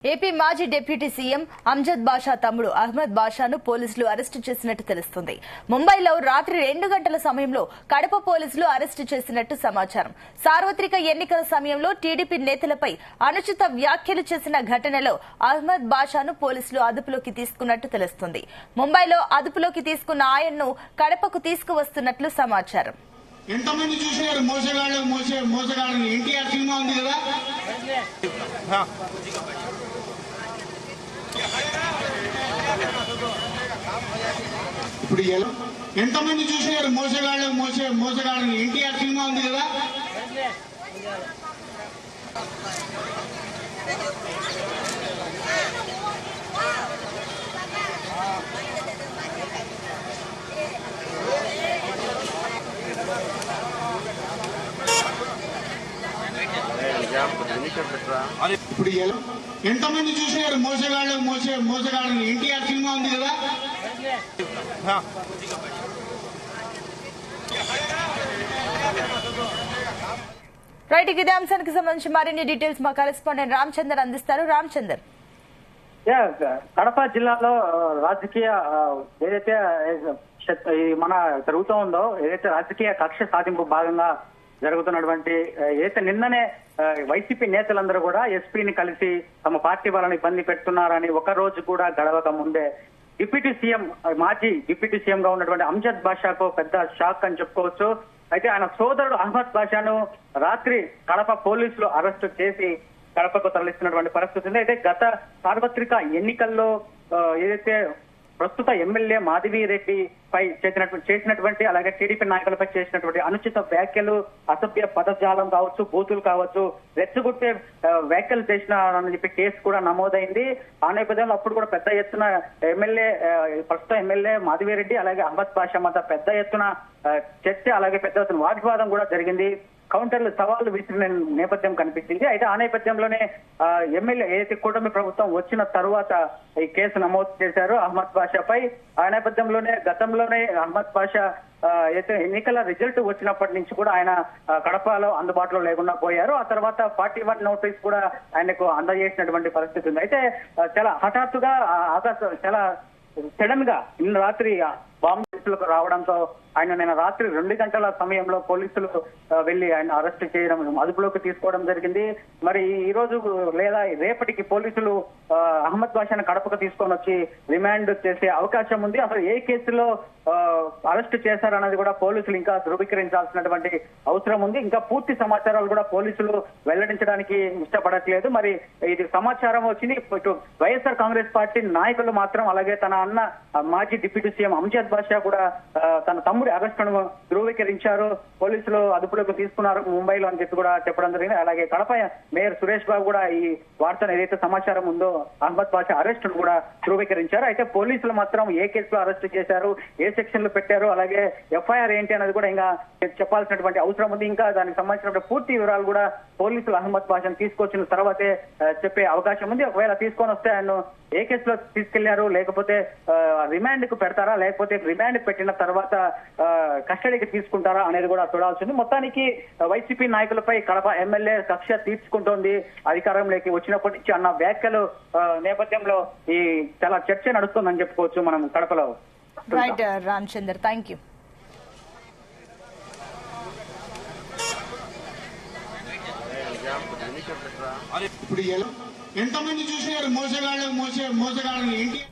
AP మాజీ deputy CM Amjad బాషా తమ్ముడు అహ్మద్ బాషాను పోలీసులు అరెస్టు చేసినట్టు తెలుస్తుంది. ముంబైలో రాత్రి 2 గంటల సమయంలో కడప పోలీసులు అరెస్టు చేసినట్టు సమాచారం. సార్వత్రిక ఎన్నికల సమయంలో టీడీపీ నేతలపై అనుచిత వ్యాఖ్యలు చేసిన ఘటనలో అహ్మద్ బాషాను పోలీసులు అదుపులోకి తీసుకున్నట్టు తెలుస్తుంది. ముంబైలో అదుపులోకి తీసుకున్న ఆయన్ను కడపకు తీసుకువస్తున్నట్లు సమాచారం. ఎంతమంది చూసినారు మోసగాళ్ళని ఎన్టీఆర్ సినిమా ఉంది కదా. ఇప్పుడు ఎంతమంది చూసినారు మోసగాళ్ళని ఎన్టీఆర్ సినిమా ఉంది కదా. ఇప్పుడు ఎంతమంది చూసినారు మోసగాళ్ళని ఎన్టీఆర్ సినిమా ఉంది కదా. రైట్, ఇదే అంశానికి సంబంధించి మరిన్ని డీటెయిల్స్ మా కరెస్పాండెంట్ రామచందర్ అందిస్తారు. రామచందర్, కడప జిల్లాలో రాజకీయ ఏదైతే మన జరుగుతూ ఉందో, ఏదైతే రాజకీయ కక్ష సాధింపు భాగంగా జరుగుతున్నటువంటి ఏదైతే నిన్ననే వైసీపీ నేతలందరూ కూడా ఎస్పీని కలిసి తమ పార్టీ వాళ్ళని ఇబ్బంది పెడుతున్నారని ఒక రోజు కూడా గడవక ముందే డిప్యూటీ సీఎం, మాజీ డిప్యూటీ సీఎం గా ఉన్నటువంటి అంజద్ బాషాకు పెద్ద షాక్ అని చెప్పుకోవచ్చు. అయితే ఆయన సోదరుడు అహ్మద్ బాషాను రాత్రి కడప పోలీసులు అరెస్టు చేసి కడపకు తరలిస్తున్నటువంటి పరిస్థితి ఉంది. అయితే గత సార్వత్రిక ఎన్నికల్లో ఏదైతే ప్రస్తుత ఎమ్మెల్యే మాధవిరెడ్డి పై చేసినటువంటి అలాగే టీడీపీ నాయకులపై చేసినటువంటి అనుచిత వ్యాఖ్యలు, అసభ్య పదజాలం కావచ్చు, బూతులు కావచ్చు, రెచ్చగొట్టే వ్యాఖ్యలు చేసినారని చెప్పి కేసు కూడా నమోదైంది. ఆ నేపథ్యంలో అప్పుడు కూడా పెద్ద ఎత్తున ప్రస్తుత ఎమ్మెల్యే మాధవిరెడ్డి అలాగే అహ్మద్ బాషా మధ్య పెద్ద ఎత్తున చర్చ అలాగే పెద్ద ఎత్తున వాగ్వాదం కూడా జరిగింది. కౌంటర్లు సవాళ్లు విసిరిన నేపథ్యం కనిపించింది. అయితే ఆ నేపథ్యంలోనే ఎమ్మెల్యే ఏదైతే కూటమి ప్రభుత్వం వచ్చిన తరువాత ఈ కేసు నమోదు చేశారు అహ్మద్ బాషాపై. ఆ నేపథ్యంలోనే గతంలోనే అహ్మద్ బాషా అయితే ఎన్నికల రిజల్ట్ వచ్చినప్పటి నుంచి కూడా ఆయన కడపలో అందుబాటులో లేకుండా పోయారు. ఆ తర్వాత 41 నోటీస్ కూడా ఆయనకు అందజేసినటువంటి పరిస్థితి ఉంది. అయితే చాలా హఠాత్తుగా చాలా సడన్ గా నిన్న రాత్రి బాంబులకు రావడంతో ఆయన నిన్న రాత్రి 2 గంటల సమయంలో పోలీసులు వెళ్లి ఆయన అరెస్ట్ చేయడం, అదుపులోకి తీసుకోవడం జరిగింది. మరి ఈ రోజు లేదా రేపటికి పోలీసులు అహ్మద్ బాషాను కడపకు తీసుకొని వచ్చి రిమాండ్ చేసే అవకాశం ఉంది. అసలు ఏ కేసులో అరెస్ట్ చేశారన్నది కూడా పోలీసులు ఇంకా ధృవీకరించాల్సినటువంటి అవసరం ఉంది. ఇంకా పూర్తి సమాచారాలు కూడా పోలీసులు వెల్లడించడానికి ఇష్టపడట్లేదు. మరి ఇది సమాచారం వచ్చింది. ఇటు వైఎస్ఆర్ కాంగ్రెస్ పార్టీ నాయకులు మాత్రం అలాగే తన అన్న మాజీ డిప్యూటీ సీఎం అంజద్ బాషా కూడా తన తమ్ముడి అరెస్టును ధృవీకరించారు. పోలీసులు అదుపులోకి తీసుకున్నారు ముంబైలో అని చెప్పి కూడా చెప్పడం జరిగింది. అలాగే కడప మేయర్ సురేష్ బాబు కూడా ఈ వార్తను ఏదైతే సమాచారం ఉందో అహ్మద్ బాషా అరెస్టును కూడా ధృవీకరించారు. అయితే పోలీసులు మాత్రం ఏ కేసులో అరెస్ట్ చేశారు, ఏ సెక్షన్లు పెట్టారు, అలాగే ఎఫ్ఐఆర్ ఏంటి అనేది కూడా ఇంకా చెప్పాల్సినటువంటి అవసరం ఉంది. ఇంకా దానికి సంబంధించిన పూర్తి వివరాలు కూడా పోలీసులు అహ్మద్ బాషాను తీసుకొచ్చిన తర్వాతే చెప్పే అవకాశం ఉంది. ఒకవేళ తీసుకొని వస్తే ఆయన ఏ కేసులో తీసుకెళ్లారు, లేకపోతే రిమాండ్ కు పెడతారా, లేకపోతే రిమాండ్ పెట్టిన తర్వాత కస్టడీకి తీసుకుంటారా అనేది కూడా చూడాల్సింది. మొత్తానికి వైసీపీ నాయకులపై కడప ఎమ్మెల్యే కక్ష తీర్చుకుంటోంది అధికారంలోకి వచ్చినప్పటి నుంచి అన్న వ్యాఖ్యలు నేపథ్యంలో ఈ చాలా చర్చ నడుస్తుందని చెప్పుకోవచ్చు మనం కడపలో. Right Ramachandar, thank you. ఇప్పుడు ఎంతమంది చూసినారు మోసగాళ్ళని ఎన్టీఆర్